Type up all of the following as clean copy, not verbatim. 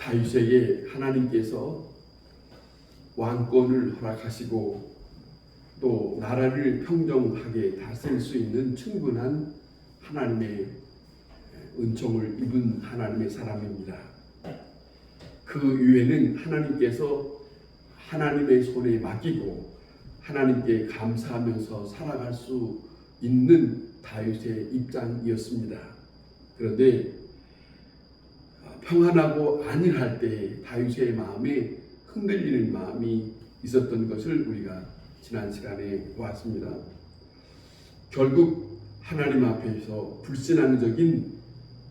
다윗에게 하나님께서 왕권을 허락하시고 또 나라를 평정하게 다스릴 수 있는 충분한 하나님의 은총을 입은 하나님의 사람입니다. 그 이유에는 하나님께서 하나님의 손에 맡기고 하나님께 감사하면서 살아갈 수 있는 다윗의 입장이었습니다. 그런데 평안하고 안일할 때 다윗의 마음에 흔들리는 마음이 있었던 것을 우리가 지난 시간에 보았습니다. 결국 하나님 앞에서 불신앙적인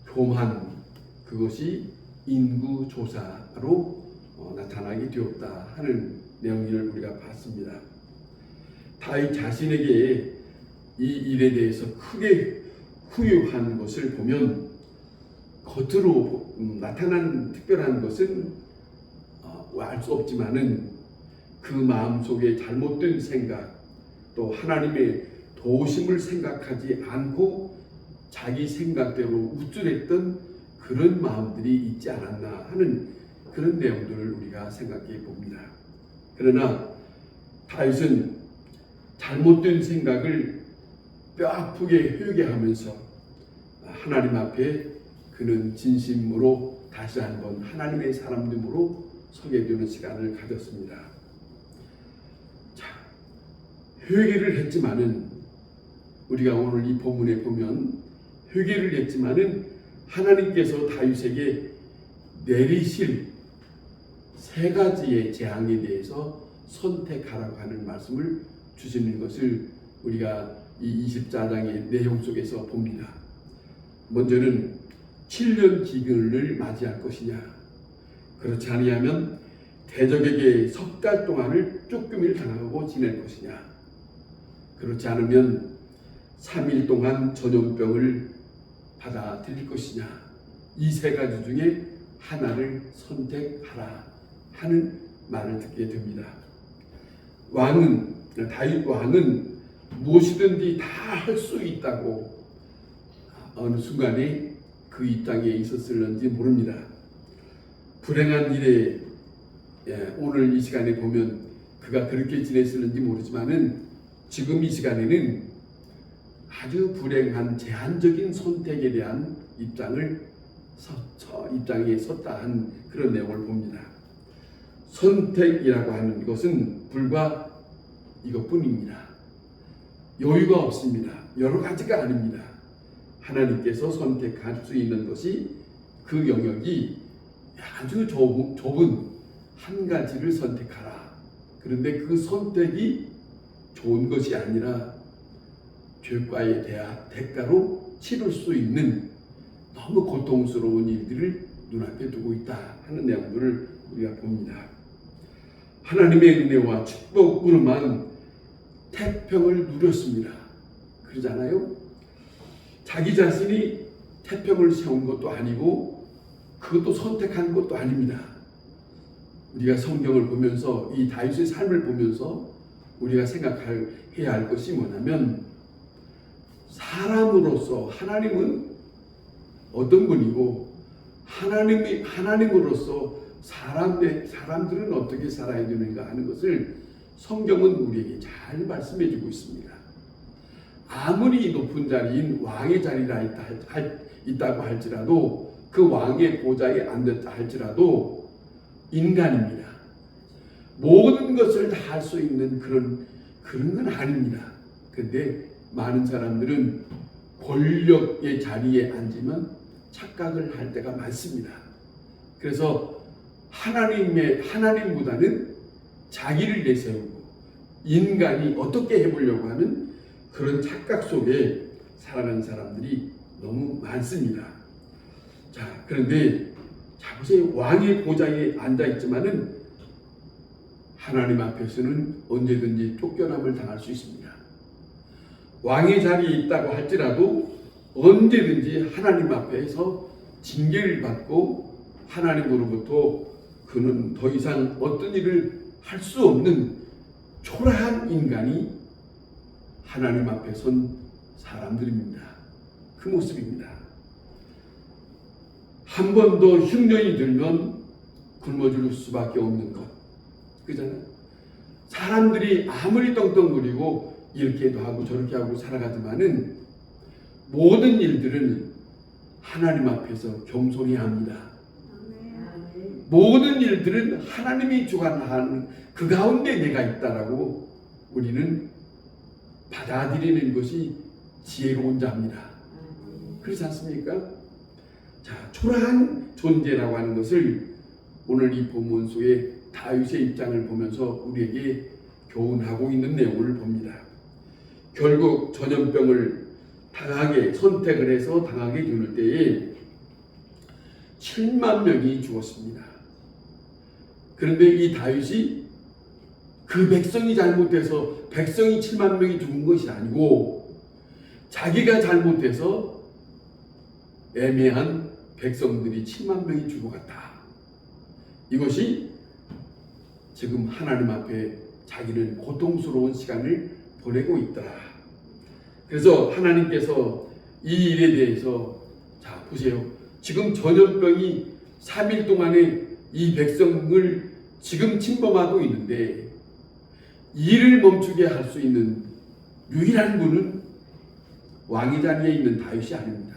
교만, 그것이 인구조사로 나타나게 되었다 하는 내용을 우리가 봤습니다. 다윗 자신에게 이 일에 대해서 크게 후유한 것을 보면 겉으로 나타난 특별한 것은 알 수 없지만은 그 마음속에 잘못된 생각, 또 하나님의 도우심을 생각하지 않고 자기 생각대로 우쭐했던 그런 마음들이 있지 않았나 하는 그런 내용들을 우리가 생각해 봅니다. 그러나 다윗은 잘못된 생각을 뼈아프게 회개하면서 하나님 앞에 그는 진심으로 다시 한번 하나님의 사람됨으로 서게 되는 시간을 가졌습니다. 자, 회개를 했지만은 우리가 오늘 이 본문에 보면 회개를 했지만은 하나님께서 다윗에게 내리실 세 가지의 재앙에 대해서 선택하라고 하는 말씀을 주시는 것을 우리가 이 24장의 내용 속에서 봅니다. 먼저는 7년 기근을 맞이할 것이냐, 그렇지 아니하면 대적에게 석 달 동안을 쫓김을 당하고 지낼 것이냐, 그렇지 않으면 3일 동안 전염병을 받아들일 것이냐, 이 세 가지 중에 하나를 선택하라 하는 말을 듣게 됩니다. 다윗 왕은 무엇이든지 다 할 수 있다고 어느 순간에 그 입장에 있었을는지 모릅니다. 불행한 일에 오늘 이 시간에 보면 그가 그렇게 지냈을는지 모르지만은 지금 이 시간에는 아주 불행한 제한적인 선택에 대한 입장에 섰다 한 그런 내용을 봅니다. 선택이라고 하는 것은 불과 이것뿐입니다. 여유가 없습니다. 여러 가지가 아닙니다. 하나님께서 선택할 수 있는 것이 그 영역이 아주 좁은 한 가지를 선택하라. 그런데 그 선택이 좋은 것이 아니라 죄과의 대가로 치를 수 있는 너무 고통스러운 일들을 눈앞에 두고 있다 하는 내용들을 우리가 봅니다. 하나님의 은혜와 축복으로만 태평을 누렸습니다. 그러잖아요. 자기 자신이 태평을 세운 것도 아니고 그것도 선택한 것도 아닙니다. 우리가 성경을 보면서 이 다윗의 삶을 보면서 우리가 생각해야 할 것이 뭐냐면, 사람으로서 하나님은 어떤 분이고 하나님으로서 사람들은 어떻게 살아야 되는가 하는 것을 성경은 우리에게 잘 말씀해 주고 있습니다. 아무리 높은 자리인 왕의 자리라 있다고 할지라도, 그 왕의 보좌에 앉았다 할지라도 인간입니다. 모든 것을 다 할 수 있는 그런 건 아닙니다. 그런데 많은 사람들은 권력의 자리에 앉으면 착각을 할 때가 많습니다. 그래서 하나님보다는 자기를 내세우고 인간이 어떻게 해보려고 하는 그런 착각 속에 살아가는 사람들이 너무 많습니다. 자, 그런데 자 보세요. 왕의 보좌에 앉아 있지만은 하나님 앞에서는 언제든지 쫓겨남을 당할 수 있습니다. 왕의 자리에 있다고 할지라도 언제든지 하나님 앞에서 징계를 받고 하나님으로부터 그는 더 이상 어떤 일을 할 수 없는 초라한 인간이 하나님 앞에 선 사람들입니다. 그 모습입니다. 한 번 더 흉년이 들면 굶어줄 수밖에 없는 것. 그잖아요. 사람들이 아무리 떵떵거리고 이렇게도 하고 저렇게 하고 살아가지만은 모든 일들은 하나님 앞에서 겸손해야 합니다. 모든 일들은 하나님이 주관하는 그 가운데 내가 있다라고 우리는 받아들이는 것이 지혜로운 자입니다. 그렇지 않습니까? 자, 초라한 존재라고 하는 것을 오늘 이 본문 속에 다윗의 입장을 보면서 우리에게 교훈하고 있는 내용을 봅니다. 결국 전염병을 당하게 선택을 해서 당하게 되는 때에 7만 명이 죽었습니다. 그런데 이 다윗이 그 백성이 잘못해서 백성이 7만 명이 죽은 것이 아니고 자기가 잘못해서 애매한 백성들이 7만 명이 죽어갔다. 이것이 지금 하나님 앞에 자기는 고통스러운 시간을 보내고 있더라. 그래서 하나님께서 이 일에 대해서 자 보세요. 지금 전염병이 3일 동안에 이 백성을 지금 침범하고 있는데 이를 멈추게 할 수 있는 유일한 분은 왕의 자리에 있는 다윗이 아닙니다.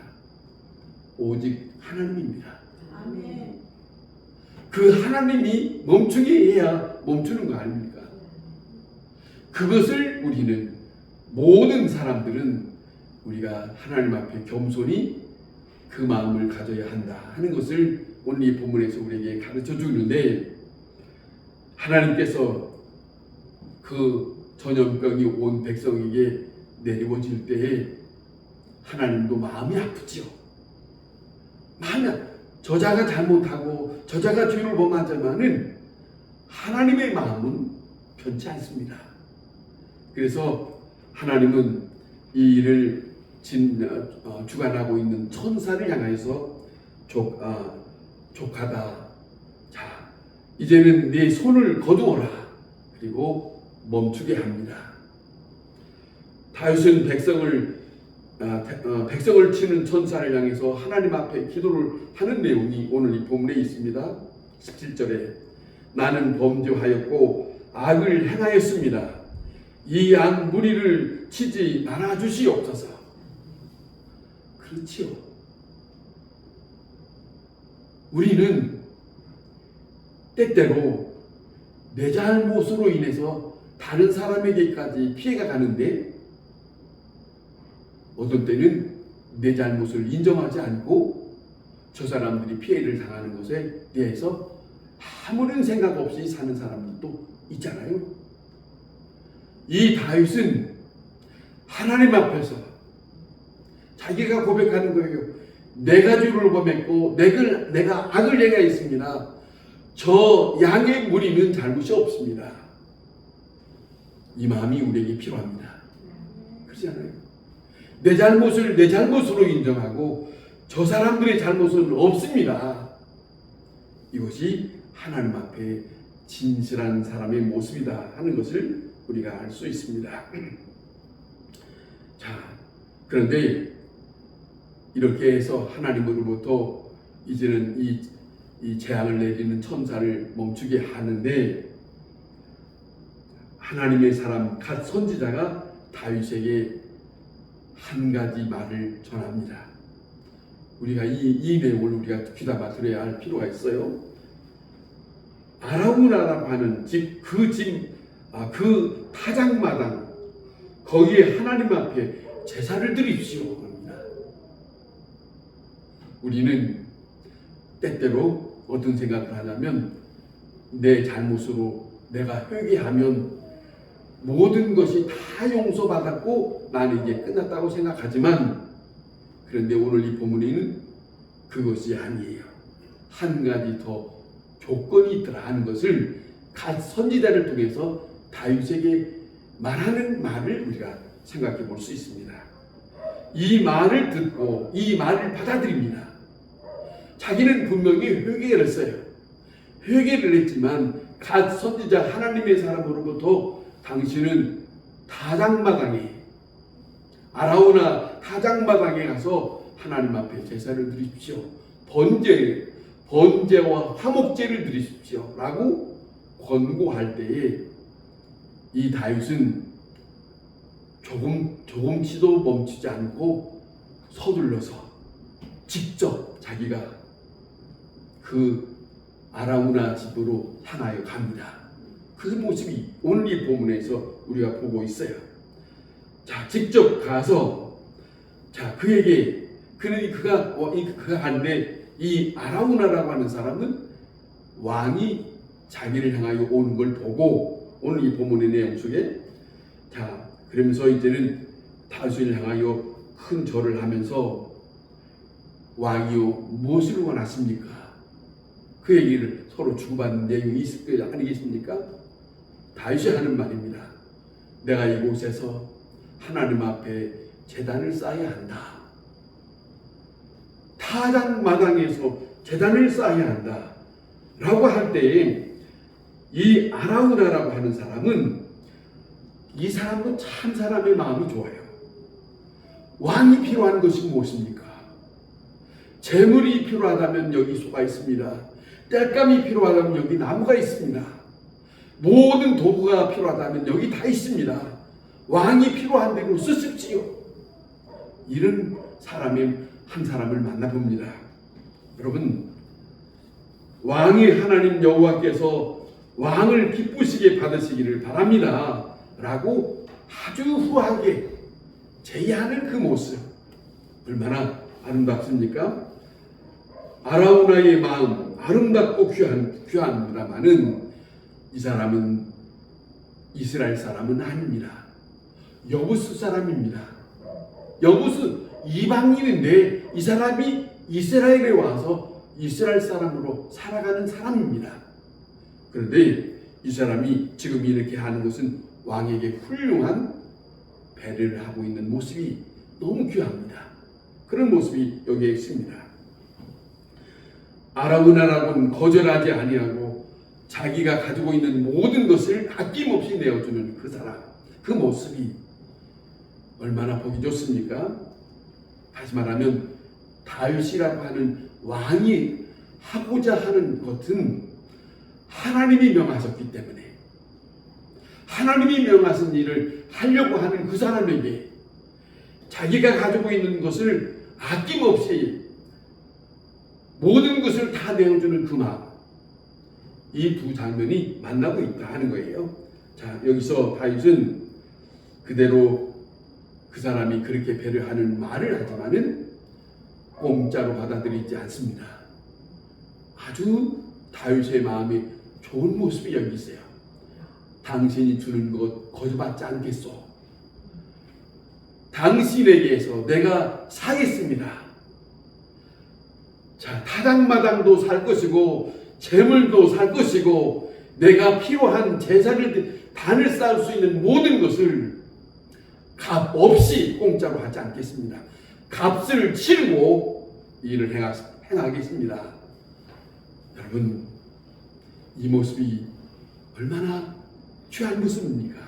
오직 하나님입니다. 아멘. 그 하나님이 멈추게 해야 멈추는 거 아닙니까? 그것을 우리는 모든 사람들은 우리가 하나님 앞에 겸손히 그 마음을 가져야 한다 하는 것을 오늘 이 본문에서 우리에게 가르쳐 주는데 하나님께서 그 전염병이 온 백성에게 내려질 때에 하나님도 마음이 아프지요. 마음이 저자가 잘못하고 저자가 죄를 범하지만은 하나님의 마음은 편치 않습니다. 그래서 하나님은 이 일을 주관하고 있는 천사를 향해서 족하다. 자, 이제는 네 손을 거두어라. 그리고 멈추게 합니다. 다윗은 백성을 치는 천사를 향해서 하나님 앞에 기도를 하는 내용이 오늘 이 본문에 있습니다. 17절에 나는 범죄하였고 악을 행하였습니다. 이 양 무리를 치지 말아 주시옵소서. 그렇지요. 우리는 때때로 내 잘못으로 인해서 다른 사람에게까지 피해가 가는데 어떤 때는 내 잘못을 인정하지 않고 저 사람들이 피해를 당하는 것에 대해서 아무런 생각 없이 사는 사람들도 있잖아요. 이 다윗은 하나님 앞에서 자기가 고백하는 거예요. 내가 죄를 범했고 내가 악을 행하였습니다. 저 양의 무리는 잘못이 없습니다. 이 마음이 우리에게 필요합니다. 그렇지 않아요? 내 잘못을 내 잘못으로 인정하고 저 사람들의 잘못은 없습니다. 이것이 하나님 앞에 진실한 사람의 모습이다 하는 것을 우리가 알 수 있습니다. 자, 그런데 이렇게 해서 하나님으로부터 이제는 이 재앙을 내리는 천사를 멈추게 하는데 하나님의 사람 갓 선지자가 다윗에게 한 가지 말을 전합니다. 우리가 이 내용을 우리가 귀담아 들어야 할 필요가 있어요. 아라우나라고 하는 그 타작마당 거기에 하나님 앞에 제사를 드립시오 합니다. 우리는 때때로 어떤 생각을 하냐면 내 잘못으로 내가 회개하면 모든 것이 다 용서받았고 나는 이제 끝났다고 생각하지만 그런데 오늘 이 본문에는 그것이 아니에요. 한 가지 더 조건이 있더라 하는 것을 갓 선지자를 통해서 다윗에게 말하는 말을 우리가 생각해 볼 수 있습니다. 이 말을 듣고 이 말을 받아들입니다. 자기는 분명히 회개를 했어요. 회개를 했지만 갓 선지자 하나님의 사람으로부터 당신은 타작마당에 아라우나 타작마당에 가서 하나님 앞에 제사를 드리십시오. 번제와 화목제를 드리십시오 라고 권고할 때에 이 다윗은 조금치도 멈추지 않고 서둘러서 직접 자기가 그 아라우나 집으로 향하여 갑니다. 그 모습이 오늘 이 본문에서 우리가 보고 있어요. 자, 직접 가서 그에게 그가 가는데 이 아라우나라고 하는 사람은 왕이 자기를 향하여 오는 걸 보고 오늘 이 본문의 내용 속에 그러면서 이제는 다윗을 향하여 큰 절을 하면서 왕이요 무엇을 원하십니까? 그 얘기를 서로 주고받는 내용이 있을 거 아니겠습니까? 다윗이 하는 말입니다. 내가 이곳에서 하나님 앞에 제단을 쌓아야 한다. 타작마당에서 제단을 쌓아야 한다. 라고 할 때에 이 아라우나라고 하는 사람은 이 사람도 참 사람의 마음이 좋아요. 왕이 필요한 것이 무엇입니까? 재물이 필요하다면 여기 소가 있습니다. 땔감이 필요하다면 여기 나무가 있습니다. 모든 도구가 필요하다면 여기 다 있습니다. 왕이 필요한 대로 쓰십시오. 이런 한 사람을 만나봅니다. 여러분, 왕이 하나님 여호와께서 왕을 기쁘시게 받으시기를 바랍니다 라고 아주 후하게 제의하는 그 모습 얼마나 아름답습니까? 아라우나의 마음 아름답고 귀합니다마는 이 사람은 이스라엘 사람은 아닙니다. 여부스 사람입니다. 여부스 이방인인데 이 사람이 이스라엘에 와서 이스라엘 사람으로 살아가는 사람입니다. 그런데 이 사람이 지금 이렇게 하는 것은 왕에게 훌륭한 배려를 하고 있는 모습이 너무 귀합니다. 그런 모습이 여기에 있습니다. 아라우나라고는 거절하지 아니하고 자기가 가지고 있는 모든 것을 아낌없이 내어주는 그 사람, 그 모습이 얼마나 보기 좋습니까? 다시 말하면 다윗이라고 하는 왕이 하고자 하는 것은 하나님이 명하셨기 때문에 하나님이 명하신 일을 하려고 하는 그 사람에게 자기가 가지고 있는 것을 아낌없이 모든 것을 다 내어주는 그 마음, 이 두 장면이 만나고 있다 하는 거예요. 여기서 다윗은 그대로 그 사람이 그렇게 배려하는 말을 하지만은 공짜로 받아들이지 않습니다. 아주 다윗의 마음이 좋은 모습이 여기 있어요. 당신이 주는 것 거저받지 않겠소. 당신에게서 내가 사겠습니다. 타작마당도 살 것이고 재물도 살 것이고 내가 필요한 단을 쌓을 수 있는 모든 것을 값 없이 공짜로 하지 않겠습니다. 값을 치르고 일을 행하겠습니다. 여러분, 이 모습이 얼마나 귀한 모습입니까?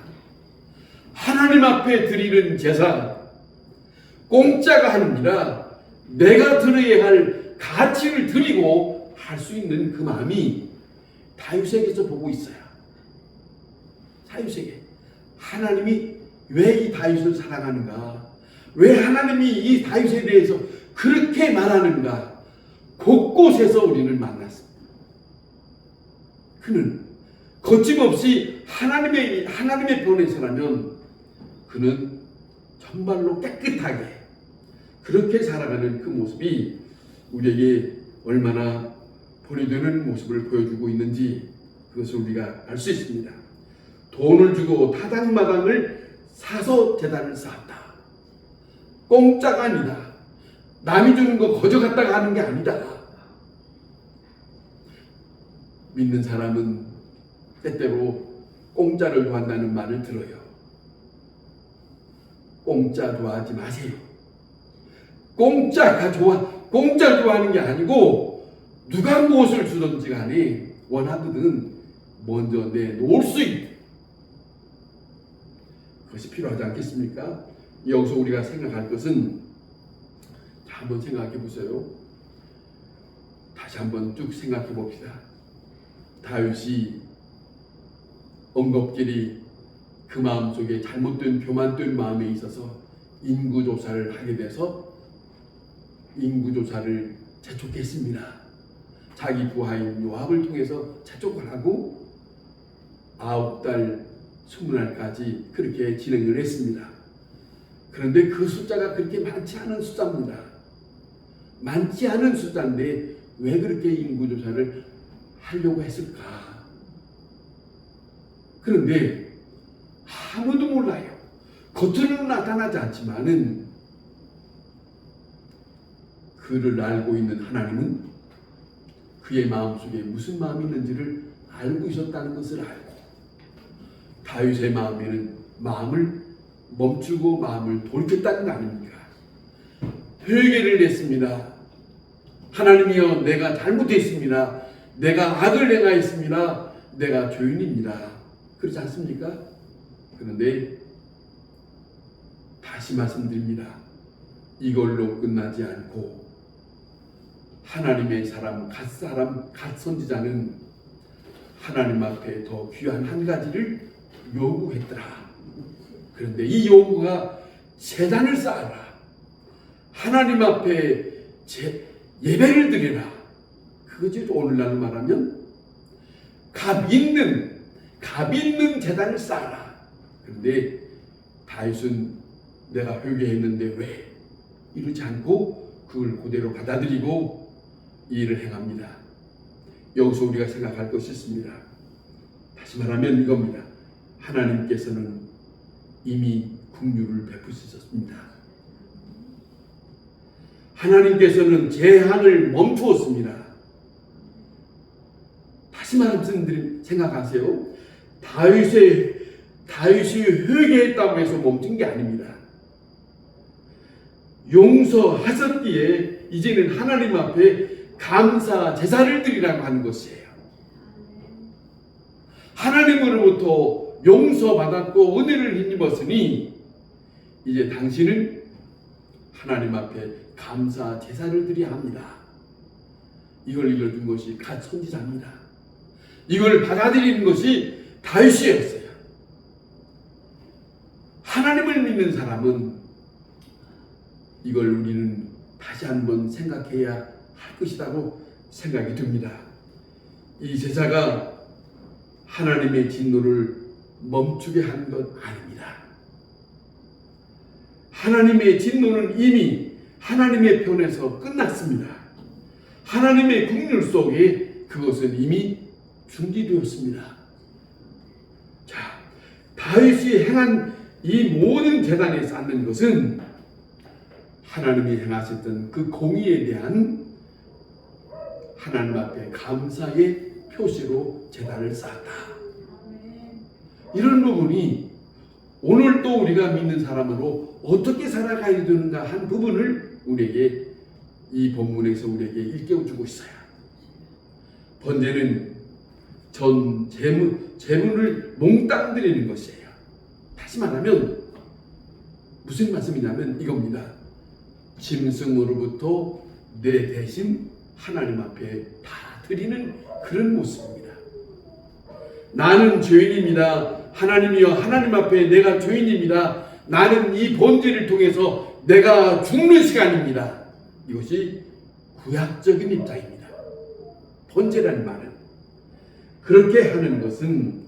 하나님 앞에 드리는 제사 공짜가 아닙니다. 내가 드려야 할 가치를 드리고 할 수 있는 그 마음이 다윗에게서 보고 있어요. 다윗에게 하나님이 왜 이 다윗을 사랑하는가? 왜 하나님이 이 다윗에 대해서 그렇게 말하는가? 곳곳에서 우리는 만났습니다. 그는 거침없이 하나님의 편에서라면 그는 정말로 깨끗하게 그렇게 살아가는 그 모습이 우리에게 얼마나 본이 되는 모습을 보여주고 있는지 그것을 우리가 알 수 있습니다. 돈을 주고 타작마당을 사서 제단을 쌓았다. 공짜가 아니다. 남이 주는 거 거저 갖다가 하는 게 아니다. 믿는 사람은 때때로 공짜를 좋아한다는 말을 들어요. 공짜 좋아하지 마세요. 공짜 좋아하는 게 아니고 누가 무엇을 주든지 간에 원하거든 먼저 내놓을 수 있다. 그것이 필요하지 않겠습니까? 여기서 우리가 생각할 것은 한번 생각해 보세요. 다시 한번 쭉 생각해 봅시다. 다윗이 엉겁길이 그 마음속에 잘못된 교만된 마음에 있어서 인구조사를 하게 돼서 인구조사를 재촉했습니다. 자기 부하인 요압을 통해서 재촉을 하고 9달 20날까지 그렇게 진행을 했습니다. 그런데 그 숫자가 그렇게 많지 않은 숫자입니다. 많지 않은 숫자인데 왜 그렇게 인구조사를 하려고 했을까? 그런데 아무도 몰라요. 겉으로는 나타나지 않지만은 그를 알고 있는 하나님은 그의 마음속에 무슨 마음이 있는지를 알고 있었다는 것을 알고 다윗의 마음에는 마음을 멈추고 마음을 돌켰다는 거 아닙니까? 회개를 했습니다. 하나님이여, 내가 잘못했습니다. 내가 악을 행하였습니다. 내가 죄인입니다. 그렇지 않습니까? 그런데 다시 말씀드립니다. 이걸로 끝나지 않고 하나님의 사람, 갓 선지자는 하나님 앞에 더 귀한 한 가지를 요구했더라. 그런데 이 요구가 제단을 쌓아라. 하나님 앞에 예배를 드리라. 그것이 오늘날 말하면 값 있는 제단을 쌓아라. 그런데 다윗은 내가 회개했는데 왜 이러지 않고 그걸 그대로 받아들이고 이 일을 행합니다. 여기서 우리가 생각할 것이 있습니다. 다시 말하면 이겁니다. 하나님께서는 이미 긍휼을 베푸셨습니다. 하나님께서는 재앙을 멈추었습니다. 다시 말씀드린 생각하세요. 다윗이 회개했다고 해서 멈춘 게 아닙니다. 용서하셨기에 이제는 하나님 앞에 감사 제사를 드리라고 하는 것이에요. 하나님으로부터 용서받았고 은혜를 힘입었으니 이제 당신은 하나님 앞에 감사 제사를 드려야 합니다. 이걸 읽어준 것이 갓 선지자입니다. 이걸 받아들이는 것이 다윗이었어요. 하나님을 믿는 사람은 이걸 우리는 다시 한번 생각해야 할 것이라고 생각이 듭니다. 이 제사가 하나님의 진노를 멈추게 한 것 아닙니다. 하나님의 진노는 이미 하나님의 편에서 끝났습니다. 하나님의 긍휼 속에 그것은 이미 중지되었습니다. 자, 다윗이 행한 이 모든 제단에 쌓는 것은 하나님이 행하셨던 그 공의에 대한 하나님 앞에 감사의 표시로 제단을 쌓았다. 이런 부분이 오늘 또 우리가 믿는 사람으로 어떻게 살아가야 되는가 한 부분을 우리에게 이 본문에서 우리에게 일깨워주고 있어요. 번제는 전 재물을 몽땅 드리는 것이에요. 다시 말하면 무슨 말씀이냐면 이겁니다. 짐승으로부터 내 대신 하나님 앞에 다 드리는 그런 모습입니다. 나는 죄인입니다. 하나님이여, 하나님 앞에 내가 죄인입니다. 나는 이 번제를 통해서 내가 죽는 시간입니다. 이것이 구약적인 입장입니다. 번제라는 말은 그렇게 하는 것은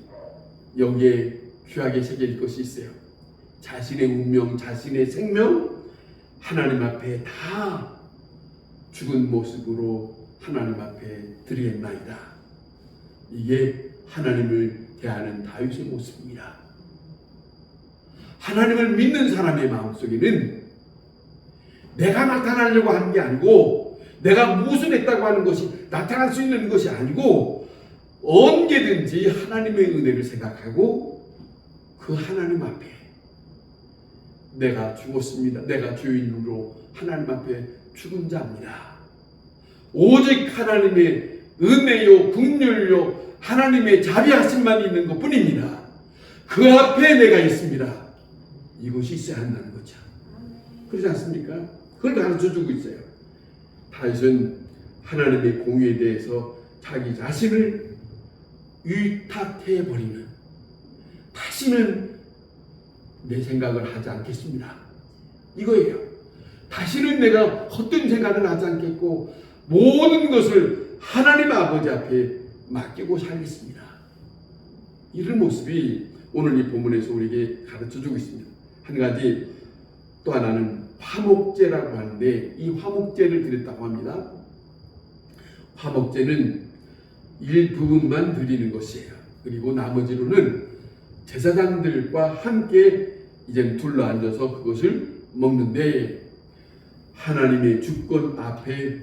여기에 귀하게 새길 것이 있어요. 자신의 운명, 자신의 생명 하나님 앞에 다 죽은 모습으로 하나님 앞에 드리겠나이다. 이게 하나님을 대하는 다윗의 모습입니다. 하나님을 믿는 사람의 마음속에는 내가 나타나려고 하는 게 아니고 내가 무엇을 했다고 하는 것이 나타날 수 있는 것이 아니고 언제든지 하나님의 은혜를 생각하고 그 하나님 앞에 내가 죽었습니다. 내가 죄인으로 하나님 앞에 죽은 자입니다. 오직 하나님의 은혜요 긍휼요 하나님의 자비하심만 있는 것뿐입니다. 그 앞에 내가 있습니다. 이것이 있어야 한다는 거죠. 그렇지 않습니까? 그걸 가르쳐주고 있어요. 다윗은 하나님의 공의에 대해서 자기 자신을 위탁해 버리는, 다시는 내 생각을 하지 않겠습니다. 이거예요. 다시는 내가 헛된 생각을 하지 않겠고 모든 것을 하나님 아버지 앞에 맡기고 살겠습니다. 이런 모습이 오늘 이 본문에서 우리에게 가르쳐주고 있습니다. 한 가지 또 하나는 화목제라고 하는데, 이 화목제를 드렸다고 합니다. 화목제는 일부분만 드리는 것이에요. 그리고 나머지로는 제사장들과 함께 이제 둘러앉아서 그것을 먹는데, 하나님의 주권 앞에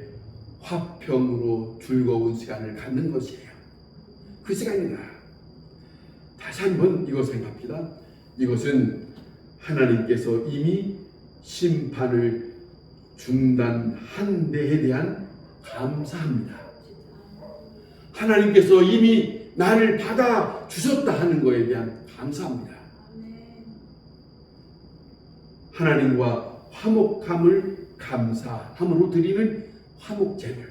화평으로 즐거운 시간을 갖는 것이에요. 그 시간이다. 다시 한번 이거 생각합니다. 이것은 하나님께서 이미 심판을 중단한 데에 대한 감사합니다. 하나님께서 이미 나를 받아 주셨다 하는 것에 대한 감사합니다. 하나님과 화목함을 감사함으로 드리는 화목제를,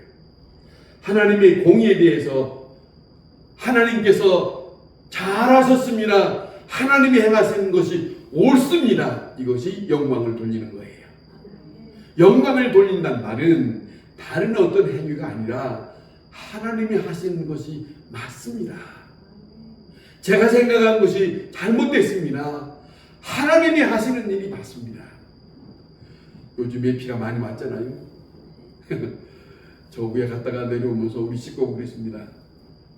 하나님의 공의에 대해서 하나님께서 잘하셨습니다, 하나님이 행하시는 것이 옳습니다, 이것이 영광을 돌리는 거예요. 영광을 돌린다는 말은 다른 어떤 행위가 아니라 하나님이 하시는 것이 맞습니다. 제가 생각한 것이 잘못됐습니다, 하나님이 하시는 일이 맞습니다. 요즘에 비가 많이 왔잖아요. 저 위에 갔다가 내려오면서 우리 식구가 그랬습니다.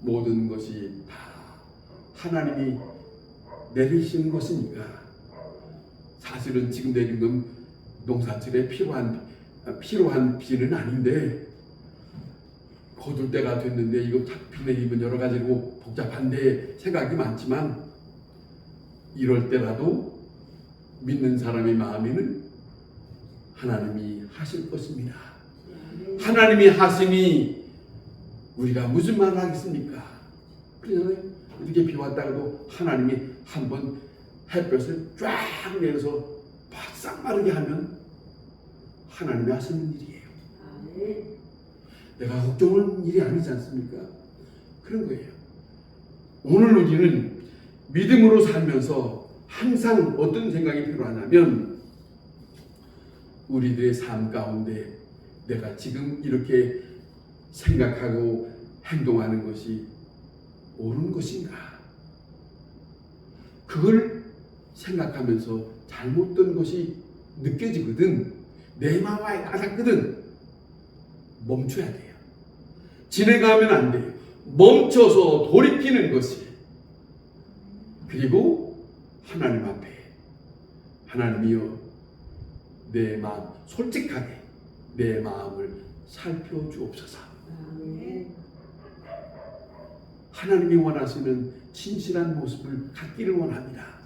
모든 것이 다 하나님이 내리시는 것이니까 사실은 지금 내린 건 농사철에 필요한 비는 아닌데, 거둘 때가 됐는데 이거 비 내리면 여러 가지로 복잡한데 생각이 많지만, 이럴 때라도 믿는 사람의 마음에는 하나님이 하실 것입니다. 하나님이 하시니 우리가 무슨 말을 하겠습니까? 그러잖아요. 이렇게 비 왔다가도 하나님이 한번 햇볕을 쫙 내려서 바싹 마르게 하면 하나님이 하시는 일이에요. 내가 걱정하는 일이 아니지 않습니까? 그런 거예요. 오늘 우리는 믿음으로 살면서 항상 어떤 생각이 필요하냐면, 우리들의 삶 가운데 내가 지금 이렇게 생각하고 행동하는 것이 옳은 것인가? 그걸 생각하면서 잘못된 것이 느껴지거든, 내 마음에 와닿거든, 멈춰야 돼요. 진행하면 안 돼요. 멈춰서 돌이키는 것이, 그리고 하나님 앞에, 하나님이여 내 마음 솔직하게 내 마음을 살펴주옵소서. 하나님이 원하시는 진실한 모습을 갖기를 원합니다.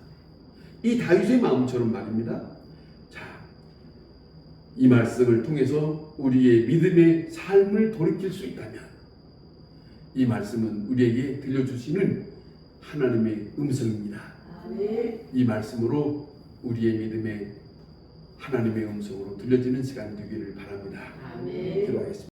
이 다윗의 마음처럼 말입니다. 자, 이 말씀을 통해서 우리의 믿음의 삶을 돌이킬 수 있다면, 이 말씀은 우리에게 들려주시는 하나님의 음성입니다. 이 말씀으로 우리의 믿음의 하나님의 음성으로 들려지는 시간이 되기를 바랍니다. 기도하겠습니다.